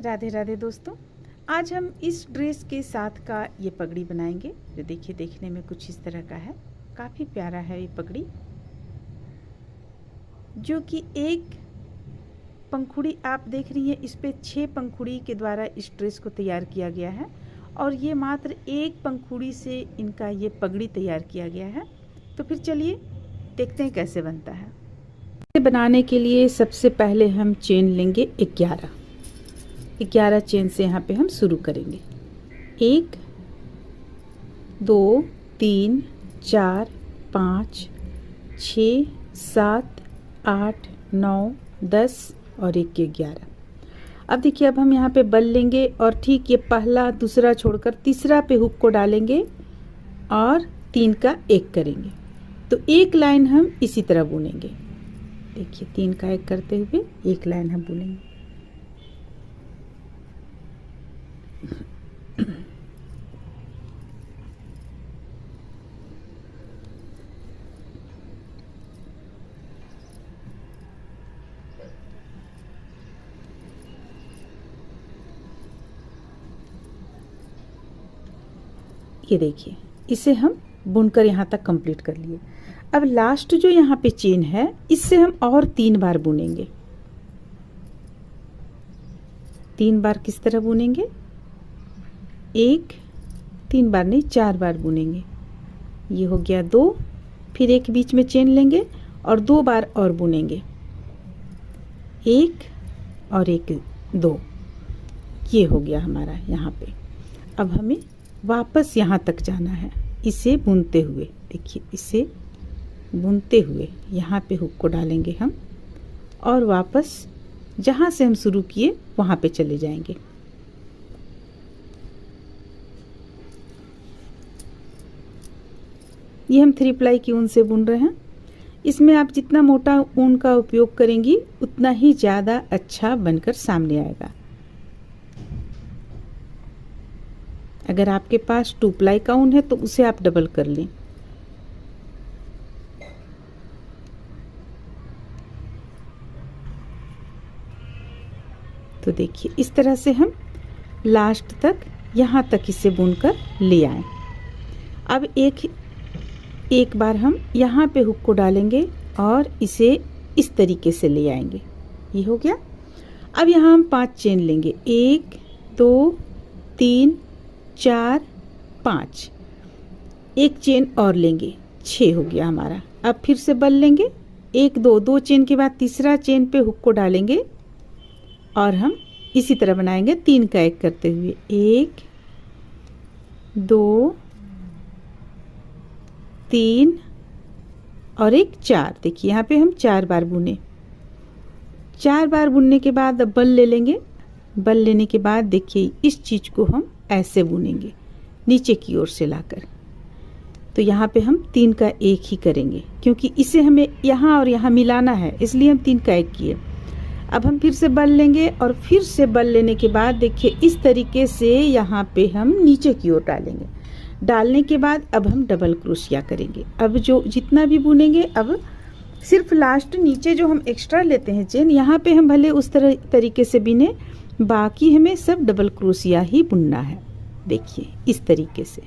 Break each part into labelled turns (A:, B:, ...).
A: राधे राधे दोस्तों। आज हम इस ड्रेस के साथ का ये पगड़ी बनाएंगे जो देखिए देखने में कुछ इस तरह का है। काफ़ी प्यारा है ये पगड़ी, जो कि एक पंखुड़ी आप देख रही हैं, इस पे 6 पंखुड़ी के द्वारा इस ड्रेस को तैयार किया गया है और ये मात्र एक पंखुड़ी से इनका ये पगड़ी तैयार किया गया है। तो फिर चलिए देखते हैं कैसे बनता है। इसे बनाने के लिए सबसे पहले हम चेन लेंगे 11 चेन से यहाँ पे हम शुरू करेंगे। 1 2 3 4 5 6 7 8 9 10 और 1 के 11। अब देखिए, अब हम यहाँ पे बल लेंगे और ठीक ये पहला दूसरा छोड़कर तीसरा पे हुक को डालेंगे और 3 का 1 करेंगे। तो एक लाइन हम इसी तरह बुनेंगे। देखिए 3 का 1 करते हुए एक लाइन हम बुनेंगे। ये देखिए, इसे हम बुनकर यहाँ तक कंप्लीट कर लिए। अब लास्ट जो यहाँ पे चेन है, इससे हम और 3 बार बुनेंगे। 3 बार किस तरह बुनेंगे? 3 बार नहीं, 4 बार बुनेंगे। ये हो गया 2, फिर एक बीच में चेन लेंगे और 2 बार और बुनेंगे। 1 और 1 2, ये हो गया हमारा यहाँ पे। अब हमें वापस यहाँ तक जाना है इसे बुनते हुए। देखिए, इसे बुनते हुए यहाँ पे हुक को डालेंगे हम और वापस जहाँ से हम शुरू किए वहाँ पे चले जाएंगे। ये हम 3 प्लाई की ऊन से बुन रहे हैं। इसमें आप जितना मोटा ऊन का उपयोग करेंगी उतना ही ज़्यादा अच्छा बनकर सामने आएगा। अगर आपके पास 2 प्लाई का ऊन है तो उसे आप डबल कर लें। तो देखिए, इस तरह से हम लास्ट तक यहाँ तक इसे बुनकर ले आए। अब एक बार हम यहाँ पे हुक को डालेंगे और इसे इस तरीके से ले आएंगे। ये हो गया। अब यहाँ हम 5 चेन लेंगे। 1 2 3 4 5, एक चेन और लेंगे, 6 हो गया हमारा। अब फिर से बल लेंगे। 1 2 चेन के बाद तीसरा चेन पे हुक को डालेंगे और हम इसी तरह बनाएंगे 3 का 1 करते हुए। 1 2 3 और 1 4। देखिए यहाँ पे हम 4 बार बुने। 4 बार बुनने के बाद अब बल ले लेंगे। बल लेने के बाद देखिए, इस चीज़ को हम ऐसे बुनेंगे नीचे की ओर से लाकर। तो यहाँ पे हम 3 का 1 ही करेंगे क्योंकि इसे हमें यहाँ और यहाँ मिलाना है, इसलिए हम 3 का 1 किए। अब हम फिर से बल लेंगे और फिर से बल लेने के बाद देखिए इस तरीके से यहाँ पे हम नीचे की ओर डालेंगे। डालने के बाद अब हम डबल क्रोशिया करेंगे। अब जो जितना भी बुनेंगे, अब सिर्फ लास्ट नीचे जो हम एक्स्ट्रा लेते हैं चेन, यहाँ पे हम भले उस तरीके से बिने, बाकी हमें सब डबल क्रोशिया ही बुनना है। देखिए इस तरीके से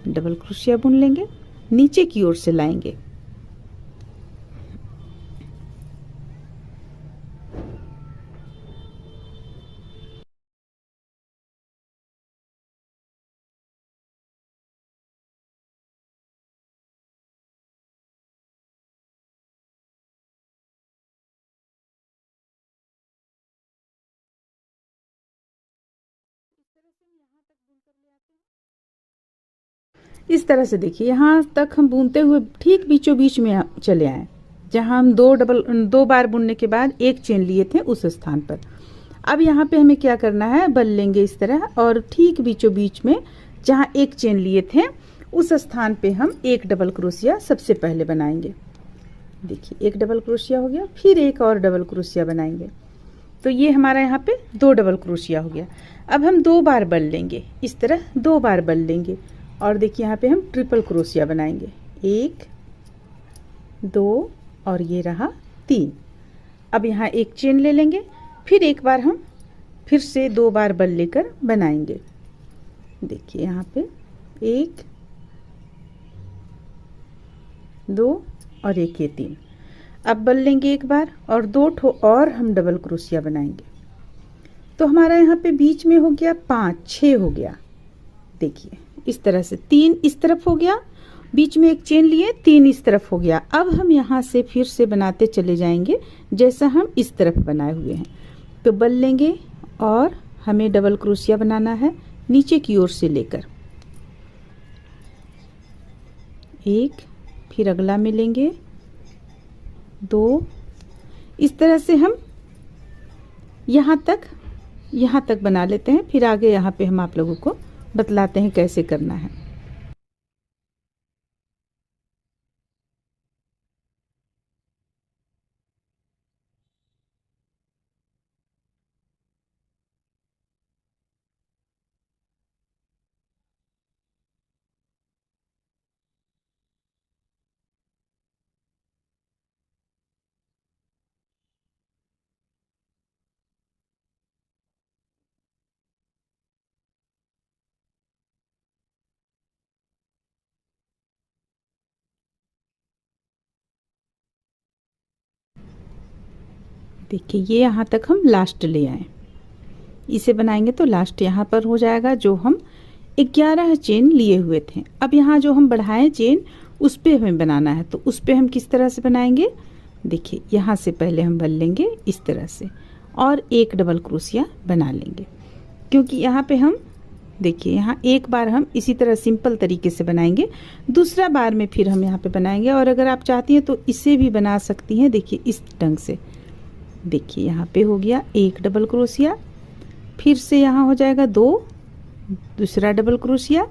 A: डबल क्रोशिया बुन लेंगे, नीचे की ओर से लाएंगे। इस तरह से देखिए, यहाँ तक हम बुनते हुए ठीक बीचों बीच में चले आए, जहाँ हम 2 बार बुनने के बाद एक चेन लिए थे उस स्थान पर। अब यहाँ पे हमें क्या करना है, बल लेंगे इस तरह और ठीक बीचों बीच में जहाँ एक चेन लिए थे उस स्थान पे हम एक डबल क्रोशिया सबसे पहले बनाएंगे। देखिए, एक डबल क्रोशिया हो गया, फिर एक और डबल क्रोशिया बनाएंगे। तो ये हमारा यहाँ पे 2 डबल क्रोशिया हो गया। अब हम 2 बार बल लेंगे, इस तरह 2 बार बल लेंगे और देखिए यहाँ पे हम ट्रिपल क्रोशिया बनाएंगे। 1 2 और ये रहा 3। अब यहाँ एक चेन ले लेंगे, फिर एक बार हम फिर से 2 बार बल लेकर बनाएंगे। देखिए यहाँ पे 1 2 और 1 ये 3। अब बल लेंगे एक बार और 2 ठो और हम डबल क्रोशिया बनाएंगे। तो हमारा यहाँ पे बीच में हो गया 5 6 हो गया। देखिए इस तरह से 3 इस तरफ हो गया, बीच में एक चेन लिए, 3 इस तरफ हो गया। अब हम यहाँ से फिर से बनाते चले जाएंगे जैसा हम इस तरफ बनाए हुए हैं। तो बल लेंगे और हमें डबल क्रोशिया बनाना है नीचे की ओर से लेकर। 1 फिर अगला में लेंगे 2, इस तरह से हम यहाँ तक बना लेते हैं। फिर आगे यहाँ पे हम आप लोगों को बतलाते हैं कैसे करना है। देखिए ये यहाँ तक हम लास्ट ले आए, इसे बनाएंगे तो लास्ट यहाँ पर हो जाएगा जो हम 11 चेन लिए हुए थे। अब यहाँ जो हम बढ़ाएं चेन उस पे हमें बनाना है। तो उस पे हम किस तरह से बनाएंगे, देखिए यहाँ से पहले हम बल लेंगे इस तरह से और 1 डबल क्रोशिया बना लेंगे। क्योंकि यहाँ पे हम देखिए यहाँ एक बार हम इसी तरह सिंपल तरीके से बनाएंगे, दूसरा बार में फिर हम यहाँ पे बनाएंगे। और अगर आप चाहती हैं तो इसे भी बना सकती हैं। देखिए इस ढंग से, देखिए यहाँ पे हो गया 1 डबल क्रोशिया, फिर से यहाँ हो जाएगा 2 दूसरा डबल क्रोशिया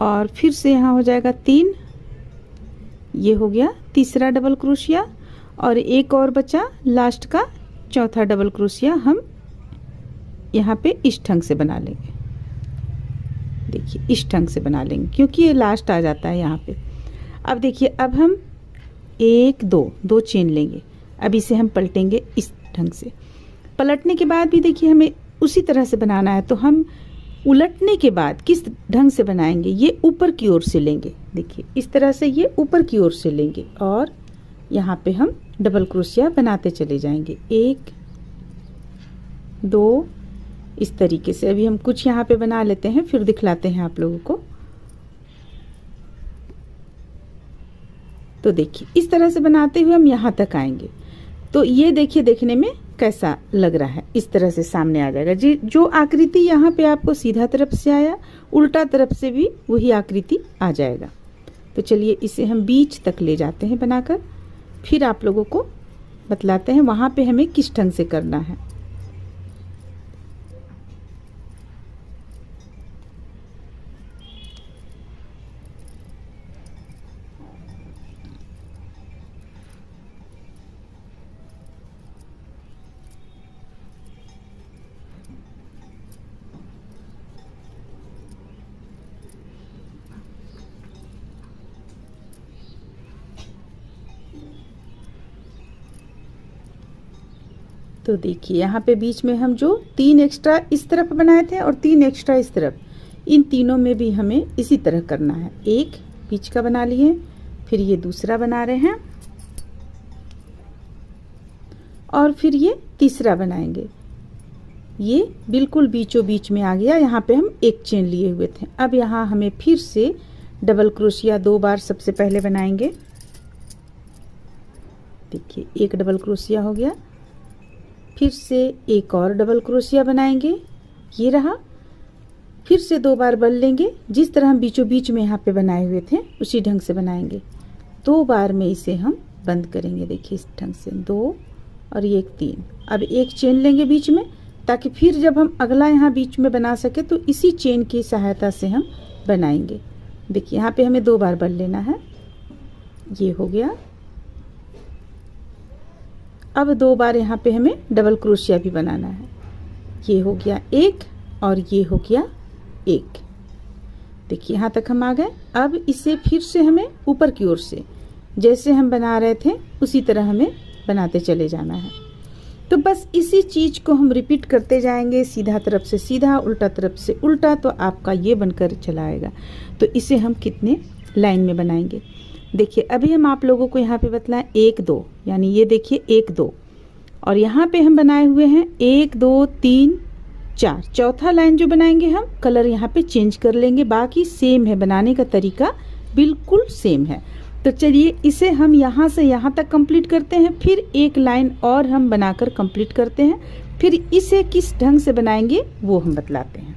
A: और फिर से यहाँ हो जाएगा 3, ये हो गया तीसरा डबल क्रोशिया और एक और बचा लास्ट का चौथा डबल क्रोशिया हम यहाँ पे इस ढंग से बना लेंगे। देखिए इस ढंग से बना लेंगे क्योंकि ये लास्ट आ जाता है यहाँ पे। अब देखिए अब हम 1 2 चेन लेंगे। अब इसे हम पलटेंगे इस ढंग से। पलटने के बाद भी देखिए हमें उसी तरह से बनाना है। तो हम उलटने के बाद किस ढंग से बनाएंगे, ये ऊपर की ओर से लेंगे। देखिए इस तरह से ये ऊपर की ओर से लेंगे और यहाँ पे हम डबल क्रोशिया बनाते चले जाएंगे 1 2 इस तरीके से। अभी हम कुछ यहाँ पे बना लेते हैं फिर दिखलाते हैं आप लोगों को। तो देखिए इस तरह से बनाते हुए हम यहाँ तक आएंगे। तो ये देखिए देखने में कैसा लग रहा है, इस तरह से सामने आ जाएगा। जी जो आकृति यहाँ पे आपको सीधा तरफ से आया, उल्टा तरफ से भी वही आकृति आ जाएगा। तो चलिए इसे हम बीच तक ले जाते हैं बनाकर, फिर आप लोगों को बतलाते हैं वहाँ पे हमें किस ढंग से करना है। तो देखिए यहाँ पे बीच में हम जो 3 एक्स्ट्रा इस तरफ बनाए थे और 3 एक्स्ट्रा इस तरफ, इन तीनों में भी हमें इसी तरह करना है। एक बीच का बना लिए, फिर ये दूसरा बना रहे हैं और फिर ये तीसरा बनाएंगे। ये बिल्कुल बीचों बीच में आ गया। यहाँ पे हम एक चेन लिए हुए थे। अब यहाँ हमें फिर से डबल क्रोशिया 2 बार सबसे पहले बनाएंगे। देखिए 1 डबल क्रोशिया हो गया, फिर से एक और डबल क्रोशिया बनाएंगे, ये रहा। फिर से 2 बार बल लेंगे, जिस तरह हम बीचों बीच में यहाँ पे बनाए हुए थे उसी ढंग से बनाएंगे। 2 बार में इसे हम बंद करेंगे। देखिए इस ढंग से 2 और ये 3। अब एक चेन लेंगे बीच में, ताकि फिर जब हम अगला यहाँ बीच में बना सके तो इसी चेन की सहायता से हम बनाएंगे। देखिए यहाँ पे हमें 2 बार बल लेना है, ये हो गया। अब 2 बार यहाँ पे हमें डबल क्रोशिया भी बनाना है, ये हो गया 1 और ये हो गया 1। देखिए यहाँ तक हम आ गए। अब इसे फिर से हमें ऊपर की ओर से जैसे हम बना रहे थे उसी तरह हमें बनाते चले जाना है। तो बस इसी चीज़ को हम रिपीट करते जाएंगे, सीधा तरफ से सीधा, उल्टा तरफ से उल्टा, तो आपका ये बनकर चला आएगा। तो इसे हम कितने लाइन में बनाएंगे, देखिए अभी हम आप लोगों को यहाँ पे बतलाएं 1 2, यानी ये देखिए 1 2, और यहाँ पे हम बनाए हुए हैं 1 2 3 4। चौथा लाइन जो बनाएंगे हम कलर यहाँ पे चेंज कर लेंगे, बाकी सेम है, बनाने का तरीका बिल्कुल सेम है। तो चलिए इसे हम यहाँ से यहाँ तक कंप्लीट करते हैं, फिर एक लाइन और हम बनाकर कंप्लीट करते हैं, फिर इसे किस ढंग से बनाएंगे वो हम बतलाते हैं।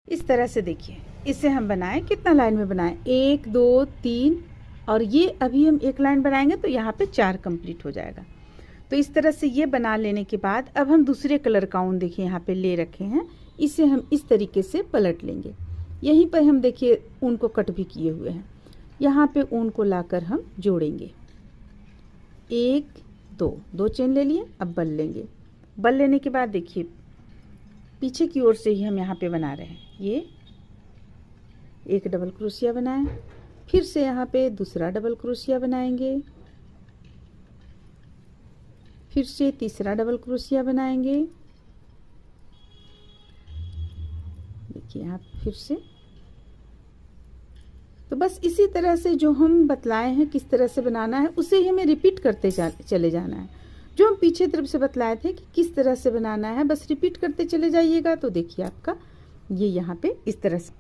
A: इस तरह से देखिए इसे हम बनाएं, कितना लाइन में बनाएं, 1 2 3, और ये अभी हम एक लाइन बनाएंगे तो यहाँ पे 4 कंप्लीट हो जाएगा। तो इस तरह से ये बना लेने के बाद अब हम दूसरे कलर का ऊन देखिए यहाँ पे ले रखे हैं, इसे हम इस तरीके से पलट लेंगे। यहीं पर हम देखिए ऊन को कट भी किए हुए हैं, यहाँ पे ऊन को लाकर हम जोड़ेंगे, 1 2 चेन ले लिए। अब बल लेंगे, बल लेने के बाद देखिए पीछे की ओर से ही हम यहाँ पे बना रहे हैं, ये एक डबल क्रोशिया बनाएं, फिर से यहाँ पे दूसरा डबल क्रोशिया बनाएंगे, फिर से तीसरा डबल क्रोशिया बनाएंगे, देखिए यहाँ फिर से। तो बस इसी तरह से जो हम बतलाए हैं किस तरह से बनाना है उसे ही हमें रिपीट करते चले जाना है। जो हम पीछे तरफ से बतलाए थे कि किस तरह से बनाना है, बस रिपीट करते चले जाइएगा। तो देखिए आपका ये यहाँ पे इस तरह से,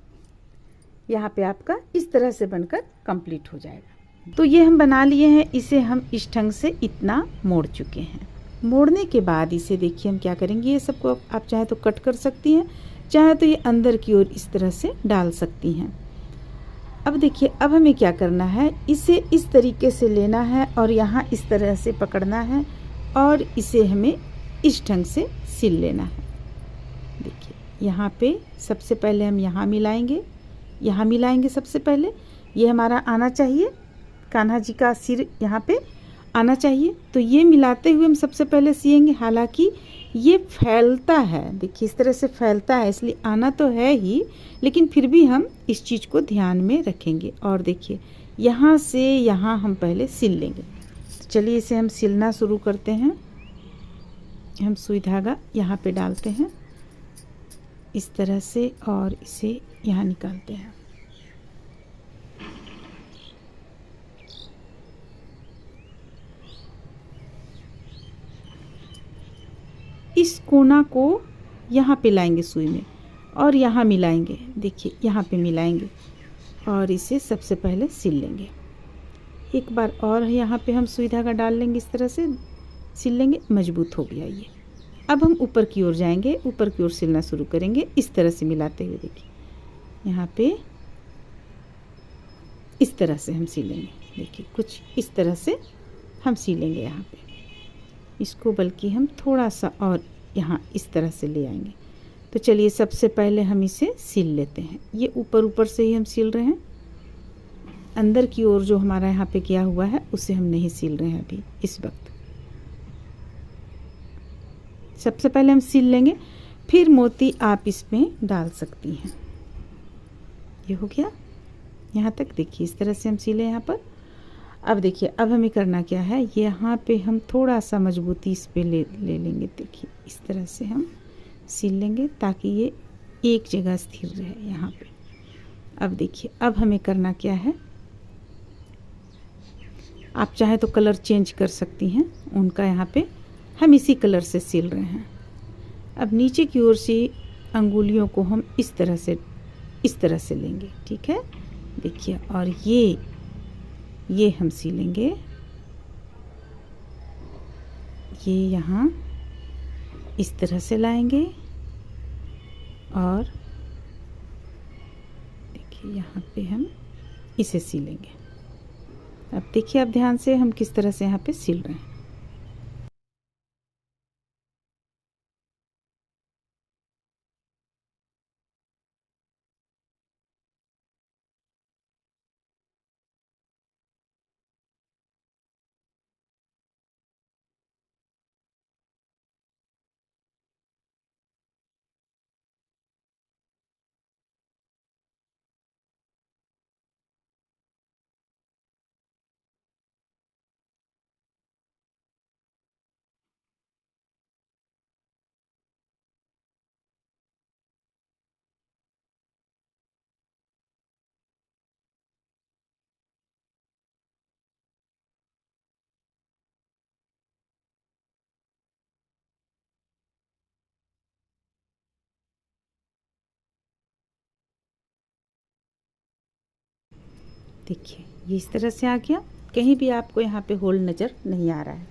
A: यहाँ पे आपका इस तरह से बनकर कंप्लीट हो जाएगा। तो ये हम बना लिए हैं, इसे हम इस ढंग से इतना मोड़ चुके हैं। मोड़ने के बाद इसे देखिए हम क्या करेंगे, ये सबको आप चाहे तो कट कर सकती हैं, चाहे तो ये अंदर की ओर इस तरह से डाल सकती हैं। अब देखिए अब हमें क्या करना है, इसे इस तरीके से लेना है और यहाँ इस तरह से पकड़ना है और इसे हमें इस ढंग से सिल लेना है। देखिए यहाँ पे सबसे पहले हम यहाँ मिलाएंगे सबसे पहले, ये हमारा आना चाहिए, कान्हा जी का सिर यहाँ पे आना चाहिए। तो ये मिलाते हुए हम सबसे पहले सिएंगे, हालांकि ये फैलता है, देखिए इस तरह से फैलता है, इसलिए आना तो है ही, लेकिन फिर भी हम इस चीज़ को ध्यान में रखेंगे। और देखिए यहाँ से यहाँ हम पहले सिल लेंगे। तो चलिए इसे हम सिलना शुरू करते हैं। हम सुई धागा यहाँ पे डालते हैं इस तरह से और इसे यहाँ निकालते हैं। कोना को यहाँ पे लाएंगे सुई में और यहाँ मिलाएंगे। देखिए यहाँ पे मिलाएंगे और इसे सबसे पहले सिल लेंगे। एक बार और यहाँ पे हम सुई धागा डाल लेंगे, इस तरह से सिल लेंगे। मजबूत हो गया ये। अब हम ऊपर की ओर जाएंगे, ऊपर की ओर सिलना शुरू करेंगे इस तरह से मिलाते हुए। देखिए यहाँ पे इस तरह से हम सिलेंगे। देखिए कुछ इस तरह से हम सिलेंगे यहाँ पे। इसको बल्कि हम थोड़ा सा और यहाँ इस तरह से ले आएंगे। तो चलिए सबसे पहले हम इसे सिल लेते हैं। ये ऊपर ऊपर से ही हम सिल रहे हैं, अंदर की ओर जो हमारा यहाँ पे किया हुआ है उसे हम नहीं सिल रहे हैं अभी इस वक्त। सबसे पहले हम सिल लेंगे, फिर मोती आप इसमें डाल सकती हैं। ये हो गया यहाँ तक। देखिए इस तरह से हम सिले यहाँ पर। अब देखिए अब हमें करना क्या है, यहाँ पे हम थोड़ा सा मजबूती इस पे ले लेंगे। देखिए इस तरह से हम सिल लेंगे ताकि ये एक जगह स्थिर रहे यहाँ पे। अब देखिए अब हमें करना क्या है, आप चाहे तो कलर चेंज कर सकती हैं उनका। यहाँ पे हम इसी कलर से सिल रहे हैं। अब नीचे की ओर से अंगुलियों को हम इस तरह से लेंगे, ठीक है। देखिए और ये हम सिलेंगे। ये यहाँ इस तरह से लाएंगे और देखिए यहाँ पे हम इसे सिलेंगे। अब देखिए अब ध्यान से हम किस तरह से यहाँ पे सिल रहे हैं। देखिए ये इस तरह से आ गया। कहीं भी आपको यहाँ पे होल नज़र नहीं आ रहा है।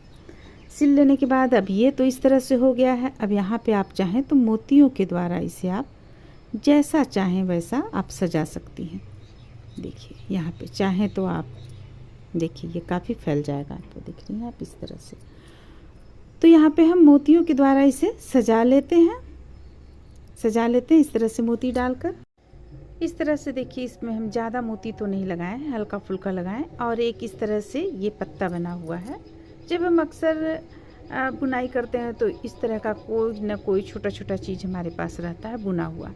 A: सिल लेने के बाद अब ये तो इस तरह से हो गया है। अब यहाँ पे आप चाहें तो मोतियों के द्वारा इसे आप जैसा चाहें वैसा आप सजा सकती हैं। देखिए यहाँ पे चाहें तो आप देखिए ये काफ़ी फैल जाएगा, आपको देख रही हैं आप इस तरह से। तो यहाँ पे हम मोतियों के द्वारा इसे सजा लेते हैं इस तरह से मोती डालकर। इस तरह से देखिए इसमें हम ज़्यादा मोती तो नहीं लगाएं, हल्का फुल्का लगाएं। और एक इस तरह से ये पत्ता बना हुआ है। जब हम अक्सर बुनाई करते हैं तो इस तरह का कोई ना कोई छोटा छोटा चीज़ हमारे पास रहता है बुना हुआ,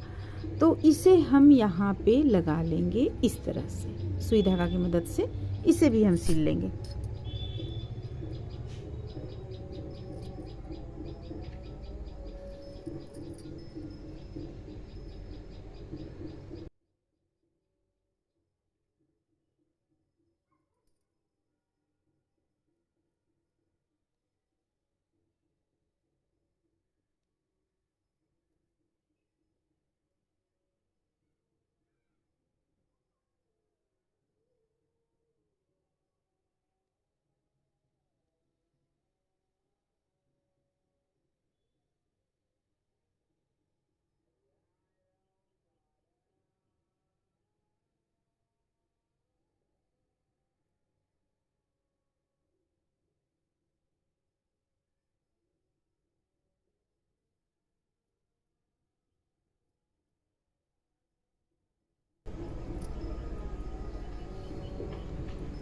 A: तो इसे हम यहाँ पे लगा लेंगे इस तरह से। सुई धागा की मदद से इसे भी हम सिल लेंगे।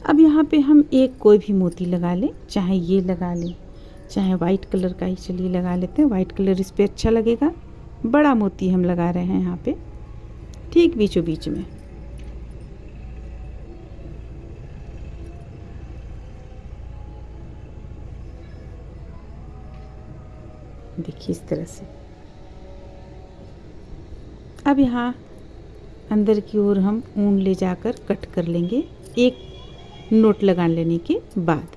A: अब यहाँ पे हम एक कोई भी मोती लगा लें, चाहे ये लगा लें चाहे वाइट कलर का ही चलिए लगा लेते हैं। वाइट कलर इस पे अच्छा लगेगा। बड़ा मोती हम लगा रहे हैं यहाँ पे ठीक बीचों बीच में। देखिए इस तरह से। अब यहाँ अंदर की ओर हम ऊन ले जाकर कट कर लेंगे एक नोट लगा लेने के बाद।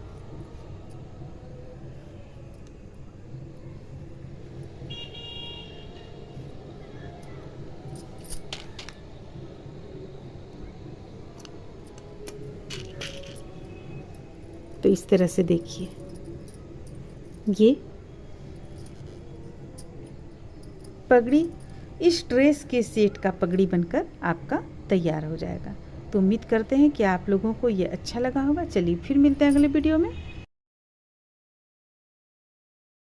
A: तो इस तरह से देखिए ये पगड़ी इस ड्रेस के सेट का पगड़ी बनकर आपका तैयार हो जाएगा। तो उम्मीद करते हैं कि आप लोगों को ये अच्छा लगा होगा। चलिए फिर मिलते हैं अगले वीडियो में।